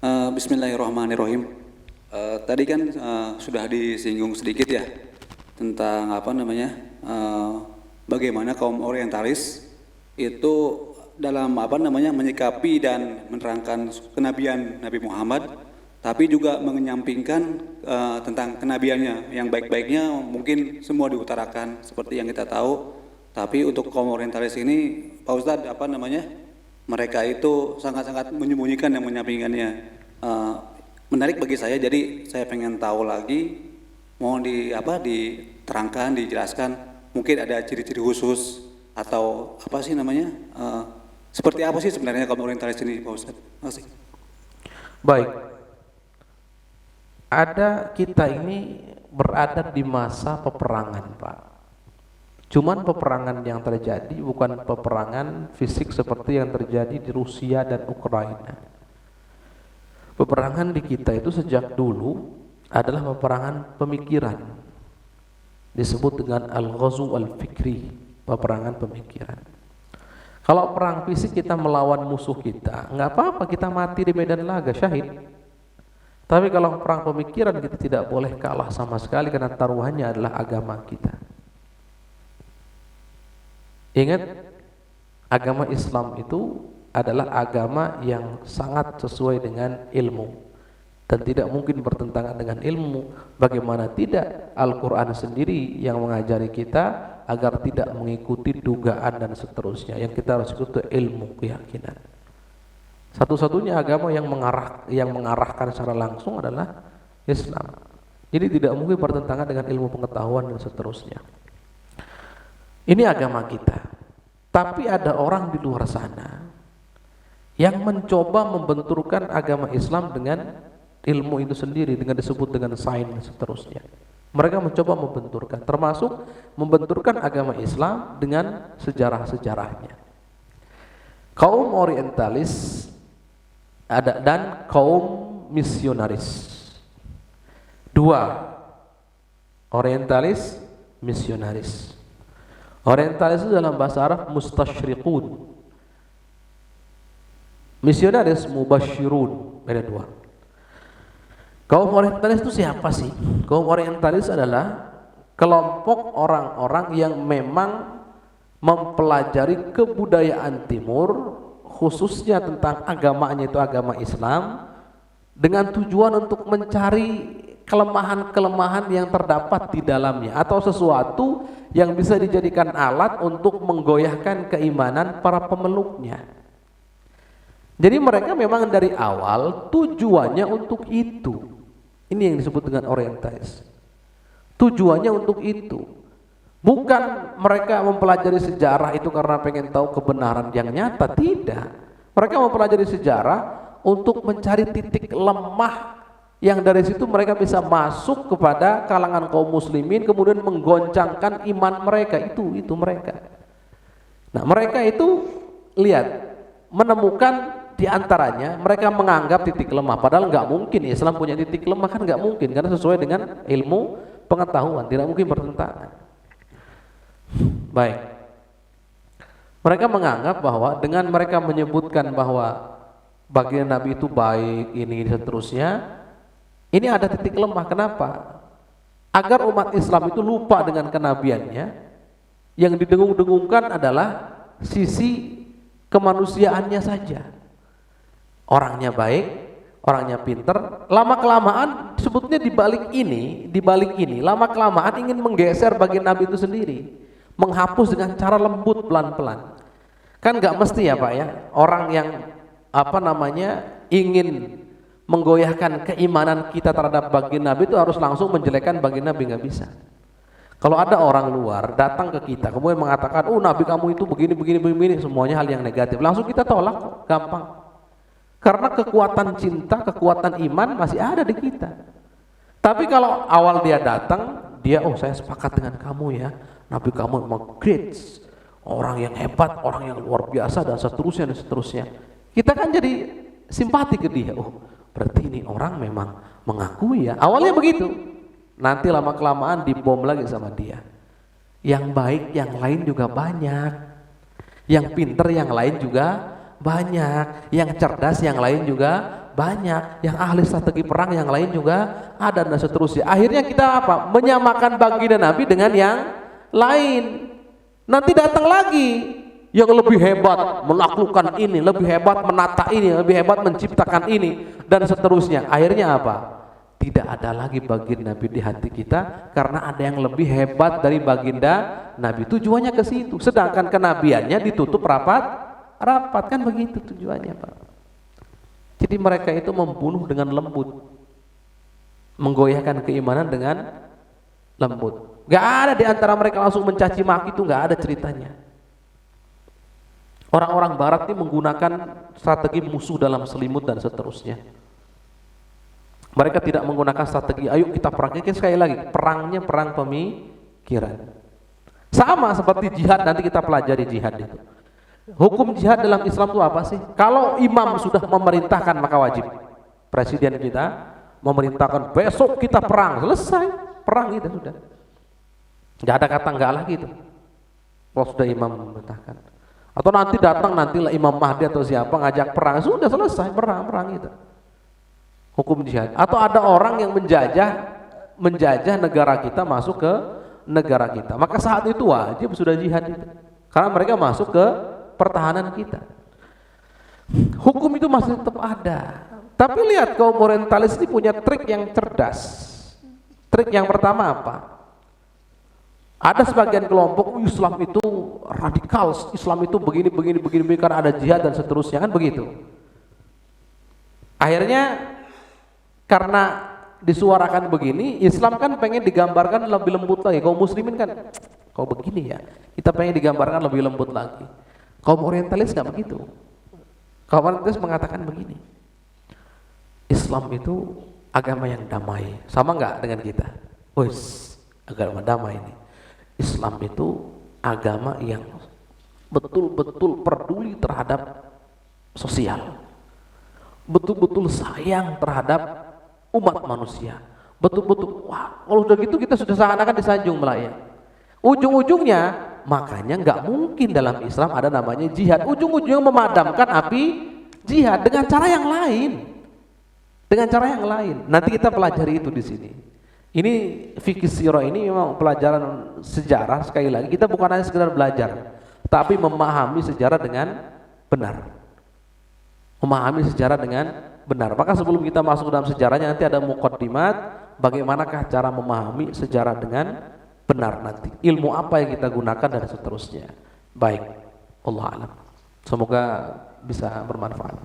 Bismillahirrahmanirrahim. Tadi kan sudah disinggung sedikit ya tentang eh, bagaimana kaum orientalis itu dalam menyikapi dan menerangkan kenabian Nabi Muhammad, tapi juga menyampingkan tentang kenabiannya yang baik-baiknya mungkin semua diutarakan seperti yang kita tahu. Tapi untuk kaum orientalis ini, Pak Ustadz, mereka itu sangat-sangat menyembunyikan dan menyampingkannya. Menarik bagi saya, jadi saya pengen tahu lagi, mohon diterangkan, dijelaskan, mungkin ada ciri-ciri khusus atau seperti apa sih sebenarnya kaum orientalis ini, Pak Ustadz? Terima kasih. Baik, kita ini berada di masa peperangan, Pak. Cuman peperangan yang terjadi bukan peperangan fisik seperti yang terjadi di Rusia dan Ukraina. Peperangan di kita itu sejak dulu adalah peperangan pemikiran, disebut dengan al-ghazu al-fikri, peperangan pemikiran. Kalau perang fisik kita melawan musuh kita, nggak apa-apa, kita mati di medan laga, syahid. Tapi kalau perang pemikiran, kita tidak boleh kalah sama sekali karena taruhannya adalah agama kita. Ingat, agama Islam itu adalah agama yang sangat sesuai dengan ilmu dan tidak mungkin bertentangan dengan ilmu. Bagaimana tidak, Al-Quran sendiri yang mengajari kita agar tidak mengikuti dugaan dan seterusnya. Yang kita harus ikuti ilmu, keyakinan. Satu-satunya agama yang mengarahkan secara langsung adalah Islam. Jadi tidak mungkin bertentangan dengan ilmu pengetahuan dan seterusnya. Ini agama kita. Tapi ada orang di luar sana yang mencoba membenturkan agama Islam dengan ilmu itu sendiri, dengan disebut dengan sains dan seterusnya. Mereka mencoba membenturkan, termasuk membenturkan agama Islam dengan sejarah-sejarahnya. Kaum orientalis ada dan kaum misionaris. Dua, orientalis, misionaris. Orientalis itu dalam bahasa Arab mustasyriqun. Misionaris mubasyirun, beda dua. Kaum orientalis itu siapa sih? Kaum orientalis adalah kelompok orang-orang yang memang mempelajari kebudayaan timur, khususnya tentang agamanya itu agama Islam, dengan tujuan untuk mencari kelemahan-kelemahan yang terdapat di dalamnya atau sesuatu yang bisa dijadikan alat untuk menggoyahkan keimanan para pemeluknya. Jadi mereka memang dari awal tujuannya untuk itu. Ini yang disebut dengan orientalis. Tujuannya untuk itu. Bukan mereka mempelajari sejarah itu karena pengen tahu kebenaran yang nyata, tidak. Mereka mempelajari sejarah untuk mencari titik lemah yang dari situ mereka bisa masuk kepada kalangan kaum muslimin, kemudian menggoncangkan iman mereka. Itu mereka. Nah, mereka itu lihat, menemukan di antaranya mereka menganggap titik lemah, padahal nggak mungkin Islam punya titik lemah, kan nggak mungkin, karena sesuai dengan ilmu pengetahuan, tidak mungkin bertentangan. Baik, mereka menganggap bahwa dengan mereka menyebutkan bahwa baginda Nabi itu baik, ini dan seterusnya, ini ada titik lemah. Kenapa? Agar umat Islam itu lupa dengan kenabiannya. Yang didengung-dengungkan adalah sisi kemanusiaannya saja. Orangnya baik, orangnya pinter. Lama-kelamaan sebetulnya di balik ini, lama-kelamaan ingin menggeser baginda Nabi itu sendiri, menghapus dengan cara lembut, pelan-pelan. Kan nggak mesti ya Pak ya, orang yang ingin menggoyahkan keimanan kita terhadap baginda Nabi itu harus langsung menjelekkan baginda Nabi, nggak bisa. Kalau ada orang luar datang ke kita kemudian mengatakan, oh Nabi kamu itu begini, semuanya hal yang negatif, langsung kita tolak kok, gampang. Karena kekuatan cinta, kekuatan iman masih ada di kita. Tapi kalau awal dia datang, dia, oh saya sepakat dengan kamu ya, Nabi kamu memang great, orang yang hebat, orang yang luar biasa dan seterusnya. Kita kan jadi simpati ke dia, oh berarti ini orang memang mengakui ya. Awalnya begitu, nanti lama-kelamaan dibom lagi sama dia. Yang baik yang lain juga banyak, yang pinter yang lain juga banyak, yang cerdas yang lain juga banyak, yang ahli strategi perang yang lain juga ada dan seterusnya. Akhirnya kita apa? Menyamakan baginda Nabi dengan yang lain. Nanti datang lagi yang lebih hebat menaklukkan ini, lebih hebat menata ini, lebih hebat menciptakan ini dan seterusnya. Akhirnya apa? Tidak ada lagi baginda Nabi di hati kita karena ada yang lebih hebat dari baginda Nabi. Tujuannya ke situ. Sedangkan kenabiannya ditutup rapat kan begitu tujuannya, Pak. Jadi mereka itu membunuh dengan lembut, menggoyahkan keimanan dengan lembut. Gak ada di antara mereka langsung mencaci maki, itu gak ada ceritanya. Orang-orang barat ini menggunakan strategi musuh dalam selimut dan seterusnya. Mereka tidak menggunakan strategi ayo kita perang. Sekali lagi, perangnya perang pemikiran. Sama seperti jihad, nanti kita pelajari jihad itu. Hukum jihad dalam Islam itu apa sih? Kalau imam sudah memerintahkan maka wajib. Presiden kita memerintahkan besok kita perang, selesai perang itu sudah. Nggak ada kata nggak lagi itu. Kalau sudah imam memerintahkan. Atau nanti datang nantilah Imam Mahdi atau siapa ngajak perang, sudah selesai perang itu. Hukum jihad. Atau ada orang yang menjajah negara kita masuk ke negara kita, maka saat itu wajib sudah jihad itu. Karena mereka masuk ke pertahanan kita. Hukum itu masih tetap ada. Tapi lihat kaum orientalis ini punya trik yang cerdas. Trik yang pertama apa? Ada sebagian kelompok Islam itu radikal, Islam itu begini karena ada jihad dan seterusnya, kan begitu. Akhirnya karena disuarakan begini, Islam kan pengen digambarkan lebih lembut lagi. Kaum muslimin kan, kau begini ya, kita pengen digambarkan lebih lembut lagi. Kaum orientalis nggak begitu. Kaum orientalis mengatakan begini, Islam itu agama yang damai. Sama nggak dengan kita? Wes, agama damai ini. Islam itu agama yang betul-betul peduli terhadap sosial, betul-betul sayang terhadap umat manusia, betul-betul. Wah, kalau udah gitu kita sudah seakan-akan disanjung melayang. Ujung-ujungnya makanya nggak mungkin dalam Islam ada namanya jihad. Ujung-ujungnya memadamkan api jihad dengan cara yang lain. Dengan cara yang lain. Nanti kita pelajari itu di sini. Ini fikih sirah ini memang pelajaran sejarah, sekali lagi kita bukan hanya sekedar belajar, tapi memahami sejarah dengan benar. Memahami sejarah dengan benar. Maka sebelum kita masuk dalam sejarahnya nanti ada muqaddimat, bagaimanakah cara memahami sejarah dengan benar nanti. Ilmu apa yang kita gunakan dan seterusnya. Baik, Allah alam. Semoga bisa bermanfaat.